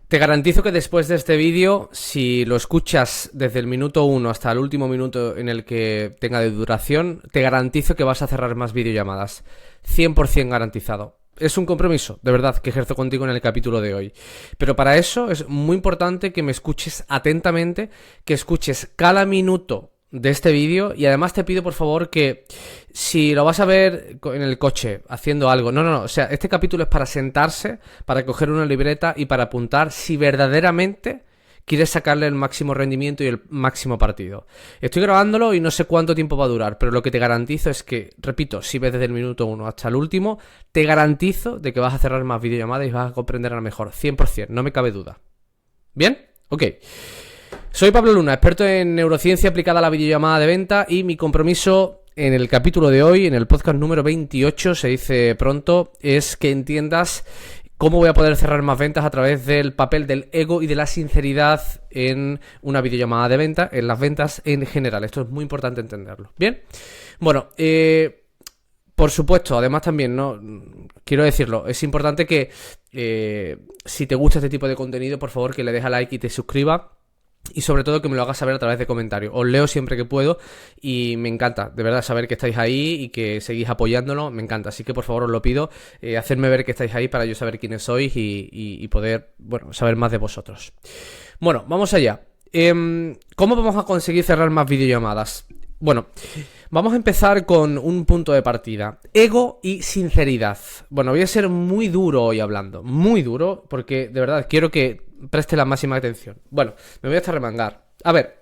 Te garantizo que después de este vídeo, si lo escuchas desde el minuto 1 hasta el último minuto en el que tenga de duración, te garantizo que vas a cerrar más videollamadas. 100% garantizado. Es un compromiso, de verdad, que ejerzo contigo en el capítulo de hoy. Pero para eso es muy importante que me escuches atentamente, que escuches cada minuto de este vídeo, y además te pido por favor que si lo vas a ver en el coche haciendo algo, no, o sea, este capítulo es para sentarse, para coger una libreta y para apuntar si verdaderamente quieres sacarle el máximo rendimiento y el máximo partido. Estoy grabándolo y no sé cuánto tiempo va a durar, pero lo que te garantizo es que, repito, si ves desde el minuto 1 hasta el último, te garantizo de que vas a cerrar más videollamadas y vas a comprender a lo mejor, 100%, no me cabe duda. ¿Bien? Ok. Soy Pablo Luna, experto en neurociencia aplicada a la videollamada de venta, y mi compromiso en el capítulo de hoy, en el podcast número 28, se dice pronto, es que entiendas cómo voy a poder cerrar más ventas a través del papel del ego y de la sinceridad en una videollamada de venta, en las ventas en general. Esto es muy importante entenderlo. Bien, bueno, por supuesto, además también, ¿no? Quiero decirlo, es importante que si te gusta este tipo de contenido, por favor que le dejes like y te suscribas. Y sobre todo que me lo hagas saber a través de comentarios. Os leo siempre que puedo y me encanta, de verdad, saber que estáis ahí y que seguís apoyándolo, me encanta. Así que por favor os lo pido, hacerme ver que estáis ahí para yo saber quiénes sois y poder, bueno, saber más de vosotros. Bueno, vamos allá. ¿Cómo vamos a conseguir cerrar más videollamadas? Bueno, vamos a empezar con un punto de partida. Ego y sinceridad. Bueno, voy a ser muy duro hoy hablando, muy duro, porque de verdad quiero que preste la máxima atención. Bueno, me voy a remangar. A ver,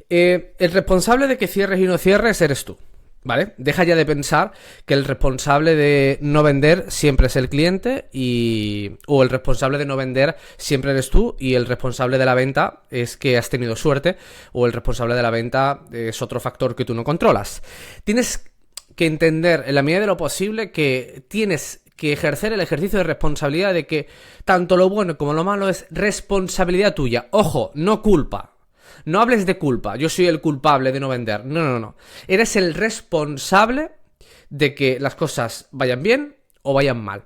el responsable de que cierres y no cierres eres tú, ¿vale? Deja ya de pensar que el responsable de no vender siempre es el cliente o el responsable de no vender siempre eres tú, y el responsable de la venta es que has tenido suerte, o el responsable de la venta es otro factor que tú no controlas. Tienes que entender en la medida de lo posible que tienes que ejercer el ejercicio de responsabilidad, de que tanto lo bueno como lo malo es responsabilidad tuya. Ojo, no culpa. No hables de culpa. Yo soy el culpable de no vender. No. Eres el responsable de que las cosas vayan bien o vayan mal.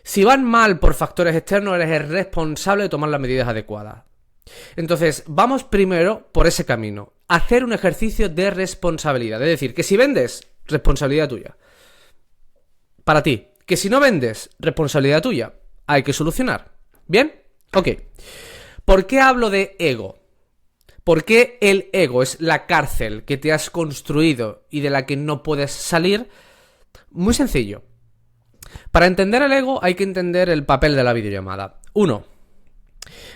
Si van mal por factores externos, eres el responsable de tomar las medidas adecuadas. Entonces, vamos primero por ese camino. Hacer un ejercicio de responsabilidad. Es decir, que si vendes, responsabilidad tuya. Para ti. Que si no vendes, responsabilidad tuya. Hay que solucionar. ¿Bien? Ok. ¿Por qué hablo de ego? ¿Por qué el ego es la cárcel que te has construido y de la que no puedes salir? Muy sencillo. Para entender el ego hay que entender el papel de la videollamada. 1.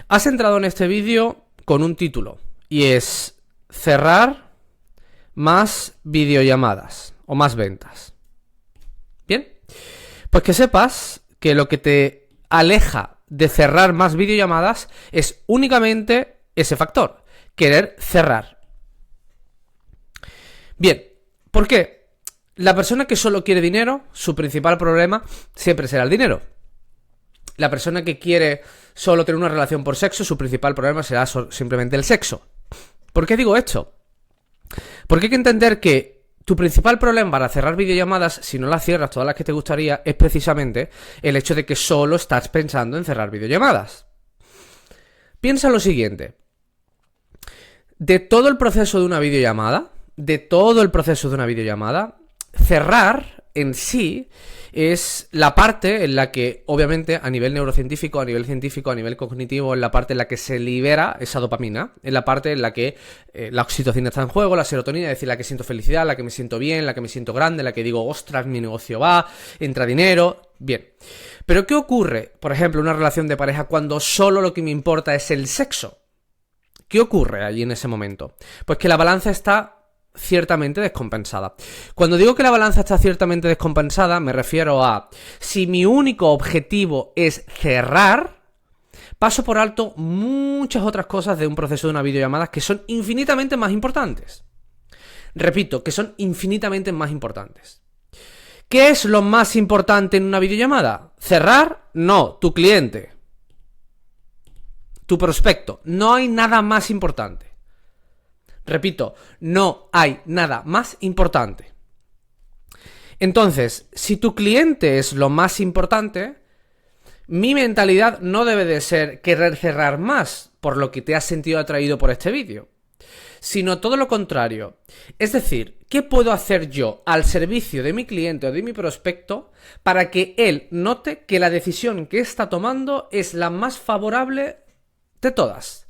Has entrado en este vídeo con un título y es cerrar más videollamadas o más ventas. ¿Bien? Pues que sepas que lo que te aleja de cerrar más videollamadas es únicamente ese factor, querer cerrar. Bien, ¿por qué? La persona que solo quiere dinero, su principal problema siempre será el dinero. La persona que quiere solo tener una relación por sexo, su principal problema será simplemente el sexo. ¿Por qué digo esto? Porque hay que entender que tu principal problema para cerrar videollamadas, si no las cierras todas las que te gustaría, es precisamente el hecho de que solo estás pensando en cerrar videollamadas. Piensa lo siguiente. De todo el proceso de una videollamada, cerrar en sí es la parte en la que, obviamente, a nivel neurocientífico, a nivel científico, a nivel cognitivo, es la parte en la que se libera esa dopamina, es la parte en la que la oxitocina está en juego, la serotonina, es decir, la que siento felicidad, la que me siento bien, la que me siento grande, la que digo, ostras, mi negocio va, entra dinero, bien. Pero ¿qué ocurre, por ejemplo, en una relación de pareja cuando solo lo que me importa es el sexo? ¿Qué ocurre allí en ese momento? Pues que la balanza está ciertamente descompensada. Cuando digo que la balanza está ciertamente descompensada, me refiero a si mi único objetivo es cerrar, paso por alto muchas otras cosas de un proceso de una videollamada que son infinitamente más importantes. Repito, que son infinitamente más importantes. ¿Qué es lo más importante en una videollamada? ¿Cerrar? No, tu cliente. Tu prospecto. No hay nada más importante. Repito, no hay nada más importante. Entonces, si tu cliente es lo más importante, Mi mentalidad no debe de ser querer cerrar más, por lo que te has sentido atraído por este vídeo, sino todo lo contrario. Es decir, ¿qué puedo hacer yo al servicio de mi cliente o de mi prospecto para que él note que la decisión que está tomando es la más favorable de todas?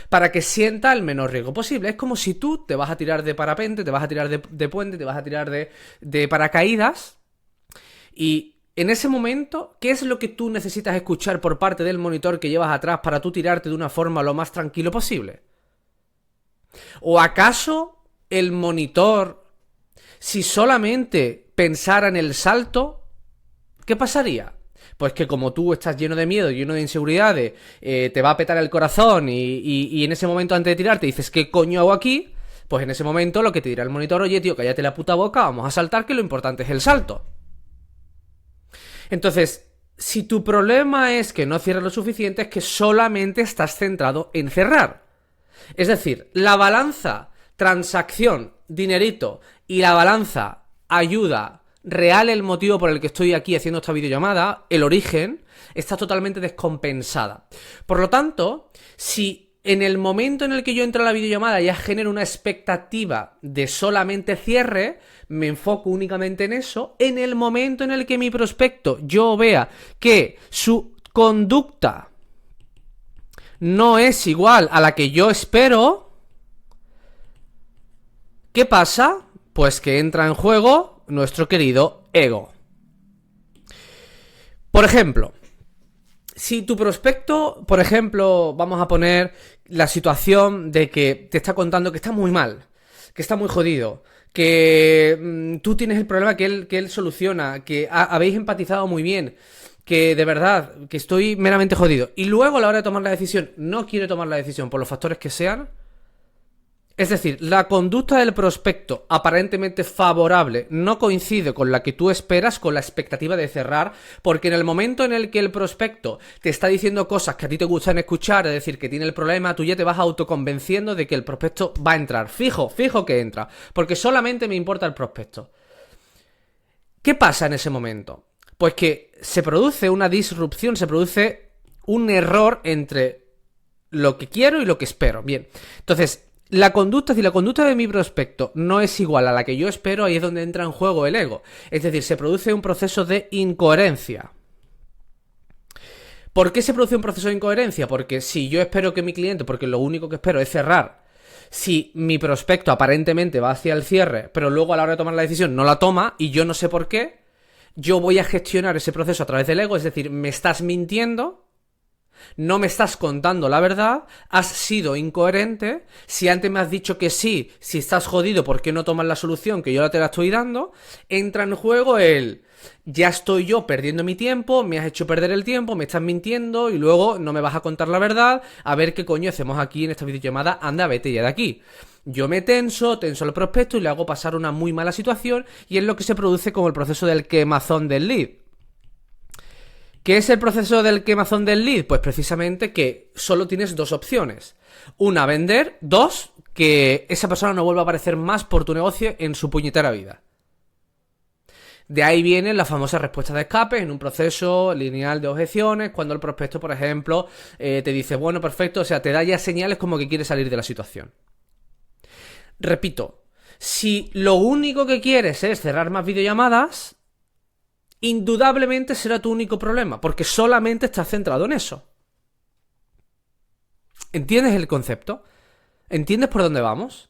Para que sienta el menor riesgo posible. Es como si tú te vas a tirar de parapente, te vas a tirar de puente, te vas a tirar de paracaídas y en ese momento, ¿qué es lo que tú necesitas escuchar por parte del monitor que llevas atrás para tú tirarte de una forma lo más tranquilo posible? ¿O acaso el monitor, si solamente pensara en el salto, qué pasaría? Pues que como tú estás lleno de miedo, lleno de inseguridades, te va a petar el corazón y en ese momento antes de tirarte dices, ¿qué coño hago aquí? Pues en ese momento lo que te dirá el monitor, oye tío, cállate la puta boca, vamos a saltar, que lo importante es el salto. Entonces, si tu problema es que no cierras lo suficiente, es que solamente estás centrado en cerrar. Es decir, la balanza transacción, dinerito y la balanza ayuda real, el motivo por el que estoy aquí haciendo esta videollamada, el origen, está totalmente descompensada. Por lo tanto, si en el momento en el que yo entro a la videollamada ya genero una expectativa de solamente cierre, me enfoco únicamente en eso. En el momento en el que mi prospecto yo vea que su conducta no es igual a la que yo espero, ¿qué pasa? Pues que entra en juego nuestro querido ego. Por ejemplo, si tu prospecto, por ejemplo, vamos a poner la situación de que te está contando que está muy mal, que está muy jodido, que tú tienes el problema que él soluciona, que habéis empatizado muy bien, que de verdad, que estoy meramente jodido. Y luego a la hora de tomar la decisión, no quiere tomar la decisión por los factores que sean. Es decir, la conducta del prospecto aparentemente favorable no coincide con la que tú esperas, con la expectativa de cerrar, porque en el momento en el que el prospecto te está diciendo cosas que a ti te gustan escuchar, es decir, que tiene el problema, tú ya te vas autoconvenciendo de que el prospecto va a entrar. Fijo que entra, porque solamente me importa el prospecto. ¿Qué pasa en ese momento? Pues que se produce una disrupción, se produce un error entre lo que quiero y lo que espero. Bien, entonces, si la conducta de mi prospecto no es igual a la que yo espero, ahí es donde entra en juego el ego. Es decir, se produce un proceso de incoherencia. ¿Por qué se produce un proceso de incoherencia? Porque si yo espero que mi cliente, porque lo único que espero es cerrar, si mi prospecto aparentemente va hacia el cierre, pero luego a la hora de tomar la decisión no la toma y yo no sé por qué, yo voy a gestionar ese proceso a través del ego, es decir, me estás mintiendo, no me estás contando la verdad, has sido incoherente, si antes me has dicho que sí, si estás jodido, ¿por qué no tomas la solución que yo ahora te la estoy dando? Entra en juego el, ya estoy yo perdiendo mi tiempo, me has hecho perder el tiempo, me estás mintiendo y luego no me vas a contar la verdad, a ver qué coño hacemos aquí en esta videollamada, anda, vete ya de aquí. Yo me tenso al prospecto y le hago pasar una muy mala situación y es lo que se produce como el proceso del quemazón del lead. ¿Qué es el proceso del quemazón del lead? Pues precisamente que solo tienes dos opciones. Una, vender. Dos, que esa persona no vuelva a aparecer más por tu negocio en su puñetera vida. De ahí viene la famosa respuesta de escape en un proceso lineal de objeciones, cuando el prospecto, por ejemplo, te dice, bueno, perfecto, o sea, te da ya señales como que quiere salir de la situación. Repito, si lo único que quieres es cerrar más videollamadas, indudablemente será tu único problema, porque solamente estás centrado en eso. ¿Entiendes el concepto? ¿Entiendes por dónde vamos?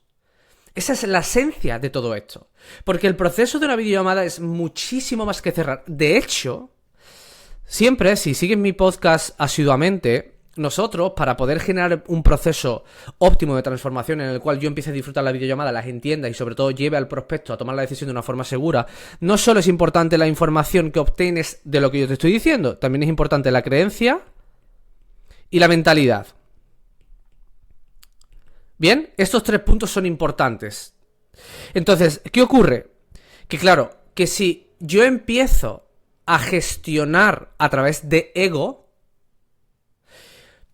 Esa es la esencia de todo esto. Porque el proceso de una videollamada es muchísimo más que cerrar. De hecho, siempre, si sigues mi podcast asiduamente, nosotros, para poder generar un proceso óptimo de transformación en el cual yo empiece a disfrutar la videollamada, las entienda y sobre todo lleve al prospecto a tomar la decisión de una forma segura, no solo es importante la información que obtienes de lo que yo te estoy diciendo, también es importante la creencia y la mentalidad. Bien, estos tres puntos son importantes. Entonces, ¿qué ocurre? Que claro, que si yo empiezo a gestionar a través de ego,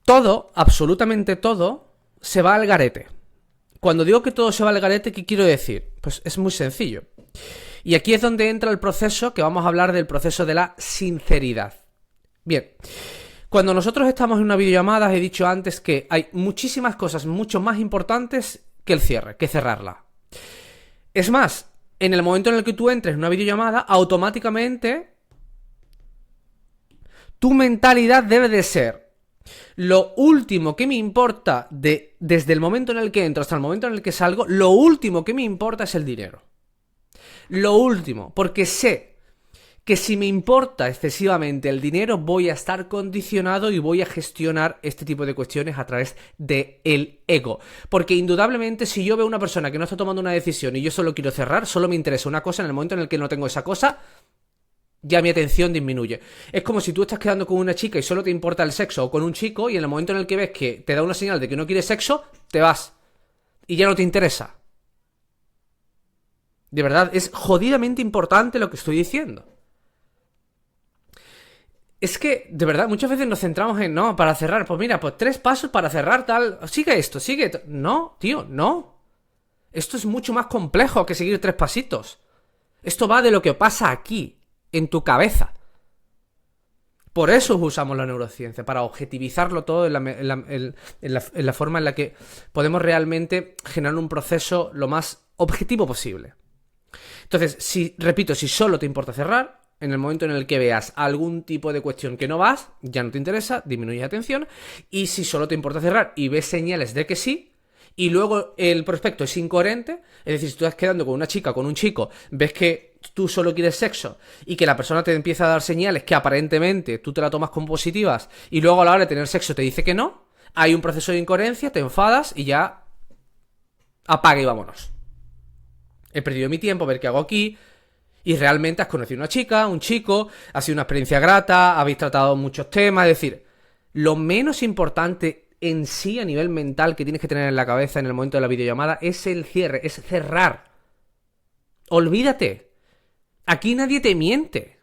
todo, absolutamente todo, se va al garete. Cuando digo que todo se va al garete, ¿qué quiero decir? Pues es muy sencillo. Y aquí es donde entra el proceso, que vamos a hablar del proceso de la sinceridad. Bien, cuando nosotros estamos en una videollamada, he dicho antes que hay muchísimas cosas mucho más importantes que el cierre, que cerrarla. Es más, en el momento en el que tú entres en una videollamada, automáticamente tu mentalidad debe de ser: lo último que me importa desde el momento en el que entro hasta el momento en el que salgo, lo último que me importa es el dinero. Lo último, porque sé que si me importa excesivamente el dinero, voy a estar condicionado y voy a gestionar este tipo de cuestiones a través del ego. Porque indudablemente, si yo veo a una persona que no está tomando una decisión y yo solo quiero cerrar, solo me interesa una cosa, en el momento en el que no tengo esa cosa, ya mi atención disminuye. Es como si tú estás quedando con una chica y solo te importa el sexo, o con un chico, y en el momento en el que ves que te da una señal de que no quieres sexo, te vas. Y ya no te interesa. De verdad, es jodidamente importante lo que estoy diciendo. Es que, de verdad, muchas veces nos centramos en, no, para cerrar, pues mira, pues 3 pasos para cerrar tal, sigue esto, sigue... No, tío, no. Esto es mucho más complejo que seguir 3 pasitos. Esto va de lo que pasa aquí, en tu cabeza. Por eso usamos la neurociencia, para objetivizarlo todo en la forma en la que podemos realmente generar un proceso lo más objetivo posible. Entonces, repito, si solo te importa cerrar, en el momento en el que veas algún tipo de cuestión que no vas, ya no te interesa, disminuye la atención. Y si solo te importa cerrar y ves señales de que sí, y luego el prospecto es incoherente, es decir, si tú estás quedando con una chica o con un chico, ves que tú solo quieres sexo y que la persona te empieza a dar señales que aparentemente tú te la tomas como positivas y luego a la hora de tener sexo te dice que no, hay un proceso de incoherencia, te enfadas y ya apaga y vámonos. He perdido mi tiempo a ver qué hago aquí. Y realmente has conocido una chica, un chico, ha sido una experiencia grata, habéis tratado muchos temas. Es decir, lo menos importante en sí a nivel mental que tienes que tener en la cabeza en el momento de la videollamada es el cierre, es cerrar. Olvídate. Aquí nadie te miente.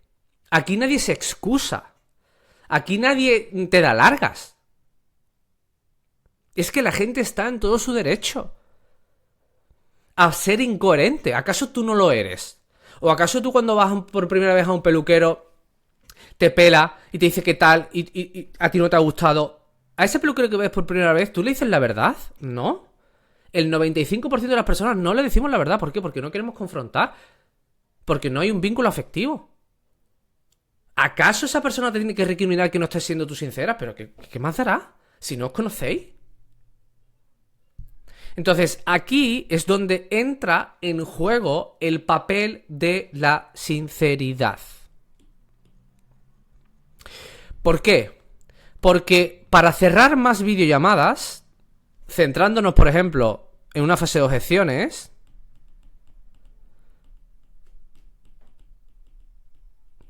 Aquí nadie se excusa. Aquí nadie te da largas. Es que la gente está en todo su derecho a ser incoherente. ¿Acaso tú no lo eres? ¿O acaso tú cuando vas por primera vez a un peluquero te pela y te dice qué tal y a ti no te ha gustado? ¿A ese peluquero que ves por primera vez tú le dices la verdad? No. El 95% de las personas no le decimos la verdad. ¿Por qué? Porque no queremos confrontar. Porque no hay un vínculo afectivo. ¿Acaso esa persona te tiene que recriminar que no estés siendo tú sincera? ¿Pero qué más dará? Si no os conocéis. Entonces, aquí es donde entra en juego el papel de la sinceridad. ¿Por qué? Porque para cerrar más videollamadas, centrándonos, por ejemplo, en una fase de objeciones,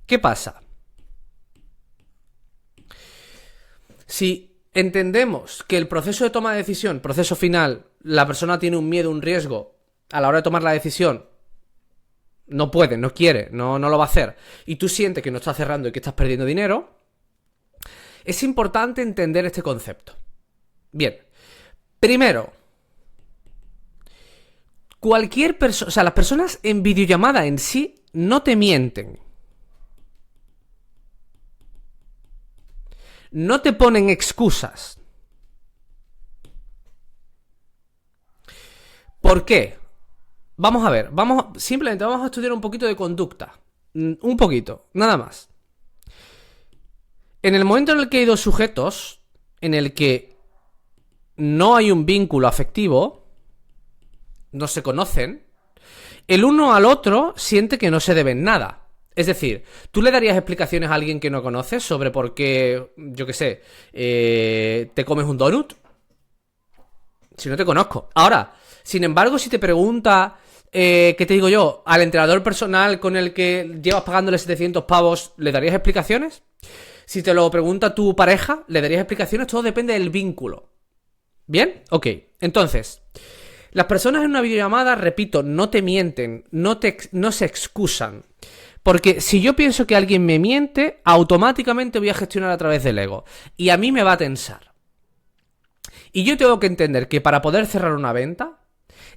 ¿qué pasa? Si entendemos que el proceso de toma de decisión, proceso final, la persona tiene un miedo, un riesgo, a la hora de tomar la decisión, no puede, no quiere, no lo va a hacer, y tú sientes que no estás cerrando y que estás perdiendo dinero, es importante entender este concepto. Bien, primero, cualquier persona, o sea, las personas en videollamada en sí no te mienten. No te ponen excusas. ¿Por qué? Vamos a ver, simplemente vamos a estudiar un poquito de conducta. Un poquito, nada más. En el momento en el que hay dos sujetos, en el que no hay un vínculo afectivo, no se conocen, el uno al otro siente que no se deben nada. Es decir, ¿tú le darías explicaciones a alguien que no conoces sobre por qué, yo qué sé, te comes un donut? Si no te conozco. Ahora, sin embargo, si te pregunta, ¿qué te digo yo? Al entrenador personal con el que llevas pagándole 700 pavos, ¿le darías explicaciones? Si te lo pregunta tu pareja, ¿le darías explicaciones? Todo depende del vínculo. ¿Bien? Ok. Entonces, las personas en una videollamada, repito, no te mienten, no se excusan. Porque si yo pienso que alguien me miente, automáticamente voy a gestionar a través del ego. Y a mí me va a tensar. Y yo tengo que entender que para poder cerrar una venta,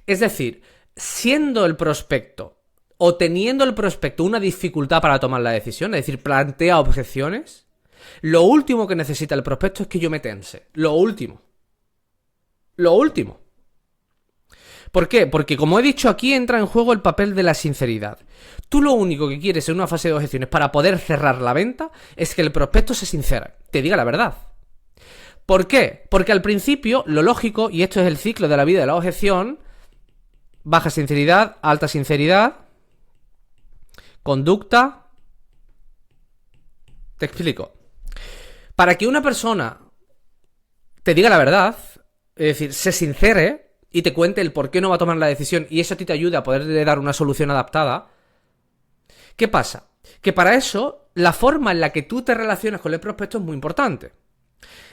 es decir, siendo el prospecto o teniendo el prospecto una dificultad para tomar la decisión, es decir, plantea objeciones, Lo último que necesita el prospecto es que yo me tense. Lo último. Lo último. ¿Por qué? Porque como he dicho, aquí entra en juego el papel de la sinceridad. Tú lo único que quieres en una fase de objeciones para poder cerrar la venta es que el prospecto se sincere, te diga la verdad. ¿Por qué? Porque al principio, lo lógico, y esto es el ciclo de la vida de la objeción, baja sinceridad, alta sinceridad, conducta. Te explico. Para que una persona te diga la verdad, es decir, se sincere y te cuente el por qué no va a tomar la decisión y eso a ti te ayuda a poderle dar una solución adaptada, ¿qué pasa? Que para eso, la forma en la que tú te relacionas con el prospecto es muy importante.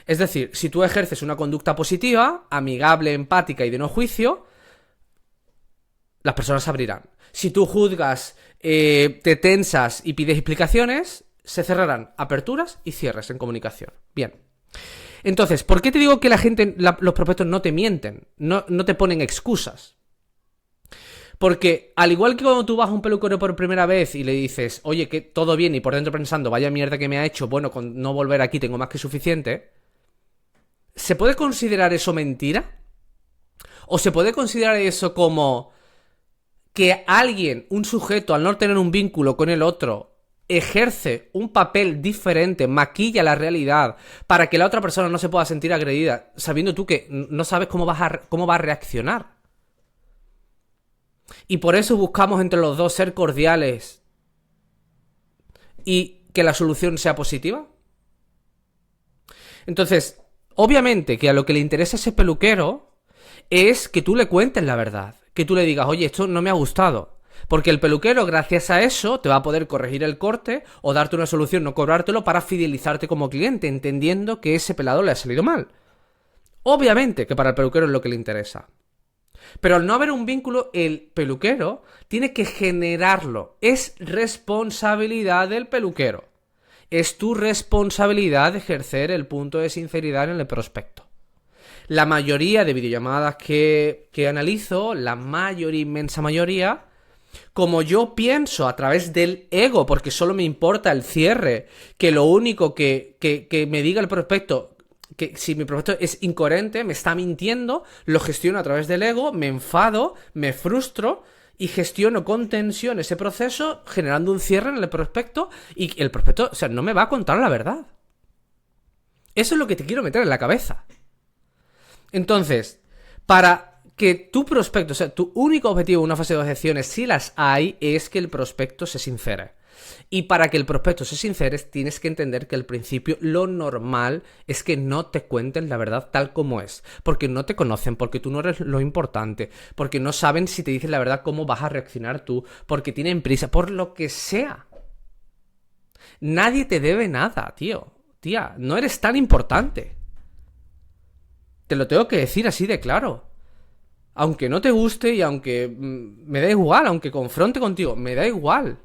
Es decir, si tú ejerces una conducta positiva, amigable, empática y de no juicio, las personas se abrirán. Si tú juzgas, te tensas y pides explicaciones, se cerrarán aperturas y cierres en comunicación. Bien. Entonces, ¿por qué te digo que los prospectos no te mienten? No te ponen excusas. Porque al igual que cuando tú vas a un peluquero por primera vez y le dices, oye, que todo bien, y por dentro pensando, vaya mierda que me ha hecho, bueno, con no volver aquí tengo más que suficiente, ¿se puede considerar eso mentira? ¿O se puede considerar eso como que alguien, un sujeto, al no tener un vínculo con el otro, ejerce un papel diferente, maquilla la realidad para que la otra persona no se pueda sentir agredida, sabiendo tú que no sabes cómo va a reaccionar? Y por eso buscamos entre los dos ser cordiales y que la solución sea positiva. Entonces, obviamente que a lo que le interesa a ese peluquero es que tú le cuentes la verdad, que tú le digas, oye, esto no me ha gustado. Porque el peluquero, gracias a eso, te va a poder corregir el corte o darte una solución, no cobrártelo, para fidelizarte como cliente, entendiendo que ese pelado le ha salido mal. Obviamente que para el peluquero es lo que le interesa. Pero al no haber un vínculo, el peluquero tiene que generarlo. Es responsabilidad del peluquero. Es tu responsabilidad ejercer el punto de sinceridad en el prospecto. La mayoría de videollamadas que analizo, la mayoría, inmensa mayoría, como yo pienso a través del ego, porque solo me importa el cierre, que lo único que me diga el prospecto, que si mi prospecto es incoherente, me está mintiendo, lo gestiono a través del ego, me enfado, me frustro y gestiono con tensión ese proceso, generando un cierre en el prospecto, y el prospecto, o sea, no me va a contar la verdad. Eso es lo que te quiero meter en la cabeza. Entonces, para que tu prospecto, o sea, tu único objetivo en una fase de objeciones, si las hay, es que el prospecto se sincere. Y para que el prospecto se sincere, tienes que entender que al principio lo normal es que no te cuenten la verdad tal como es. Porque no te conocen, porque tú no eres lo importante, porque no saben si te dicen la verdad cómo vas a reaccionar tú, porque tienen prisa, por lo que sea. Nadie te debe nada, tío. Tía, no eres tan importante. Te lo tengo que decir así de claro. Aunque no te guste y aunque me da igual, aunque confronte contigo, me da igual.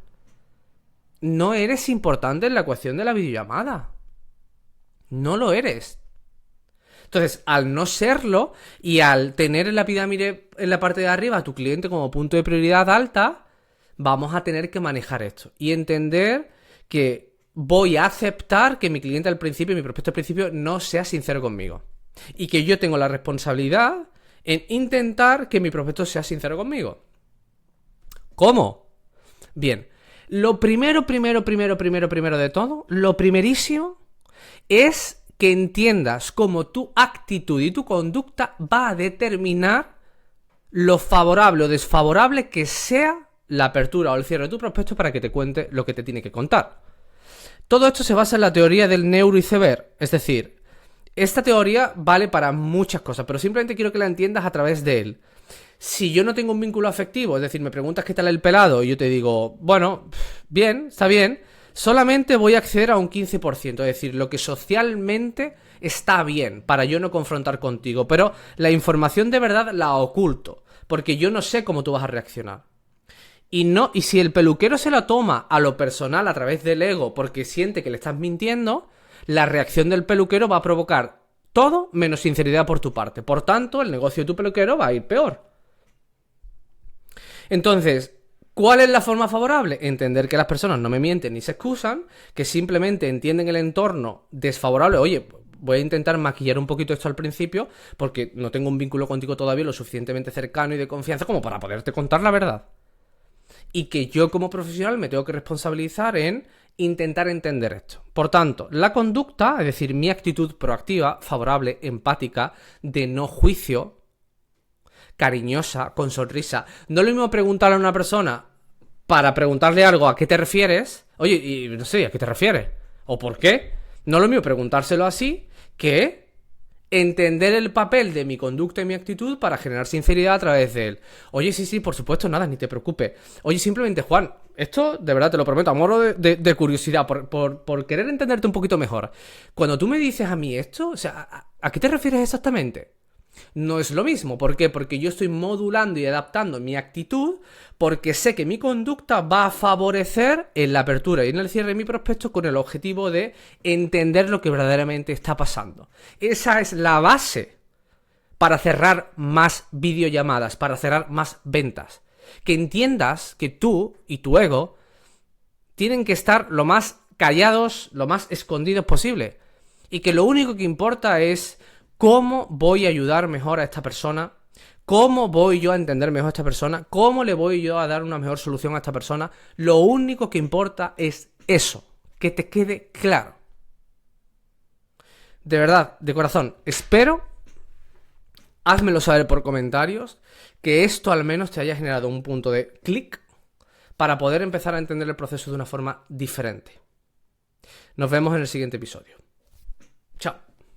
No eres importante en la ecuación de la videollamada. No lo eres. Entonces, al no serlo y al tener en la pirámide en la parte de arriba a tu cliente como punto de prioridad alta, vamos a tener que manejar esto y entender que voy a aceptar que mi cliente al principio, mi prospecto al principio, no sea sincero conmigo. Y que yo tengo la responsabilidad en intentar que mi prospecto sea sincero conmigo. ¿Cómo? Bien, lo primero de todo, lo primerísimo, es que entiendas cómo tu actitud y tu conducta va a determinar lo favorable o desfavorable que sea la apertura o el cierre de tu prospecto para que te cuente lo que te tiene que contar. Todo esto se basa en la teoría del neuroiceberg, es decir, esta teoría vale para muchas cosas, pero simplemente quiero que la entiendas a través de él. Si yo no tengo un vínculo afectivo, es decir, me preguntas qué tal el pelado y yo te digo, bueno, bien, está bien, solamente voy a acceder a un 15%, es decir, lo que socialmente está bien para yo no confrontar contigo, pero la información de verdad la oculto, porque yo no sé cómo tú vas a reaccionar. Y si el peluquero se la toma a lo personal a través del ego porque siente que le estás mintiendo, la reacción del peluquero va a provocar todo menos sinceridad por tu parte. Por tanto, el negocio de tu peluquero va a ir peor. Entonces, ¿Cuál es la forma favorable? Entender que las personas no me mienten ni se excusan, que simplemente entienden el entorno desfavorable. Oye, voy a intentar maquillar un poquito esto al principio porque no tengo un vínculo contigo todavía lo suficientemente cercano y de confianza como para poderte contar la verdad. Y que yo como profesional me tengo que responsabilizar en intentar entender esto. Por tanto, la conducta, es decir, mi actitud proactiva, favorable, empática, de no juicio, cariñosa, con sonrisa. No es lo mismo preguntarle a una persona para preguntarle algo a qué te refieres. Oye, y no sé, ¿a qué te refieres? ¿O por qué? No es lo mismo preguntárselo así que entender el papel de mi conducta y mi actitud para generar sinceridad a través de él. Oye, sí, por supuesto, nada, ni te preocupes. Oye, simplemente, Juan, esto de verdad te lo prometo, a modo de curiosidad, por querer entenderte un poquito mejor. Cuando tú me dices a mí esto, o sea, ¿a qué te refieres exactamente? No es lo mismo. ¿Por qué? Porque yo estoy modulando y adaptando mi actitud porque sé que mi conducta va a favorecer en la apertura y en el cierre de mi prospecto con el objetivo de entender lo que verdaderamente está pasando. Esa es la base para cerrar más videollamadas, para cerrar más ventas. Que entiendas que tú y tu ego tienen que estar lo más callados, lo más escondidos posible. Y que lo único que importa es cómo voy a ayudar mejor a esta persona, cómo voy yo a entender mejor a esta persona, cómo le voy yo a dar una mejor solución a esta persona. Lo único que importa es eso, que te quede claro. De verdad, de corazón, espero, házmelo saber por comentarios, que esto al menos te haya generado un punto de clic para poder empezar a entender el proceso de una forma diferente. Nos vemos en el siguiente episodio. Chao.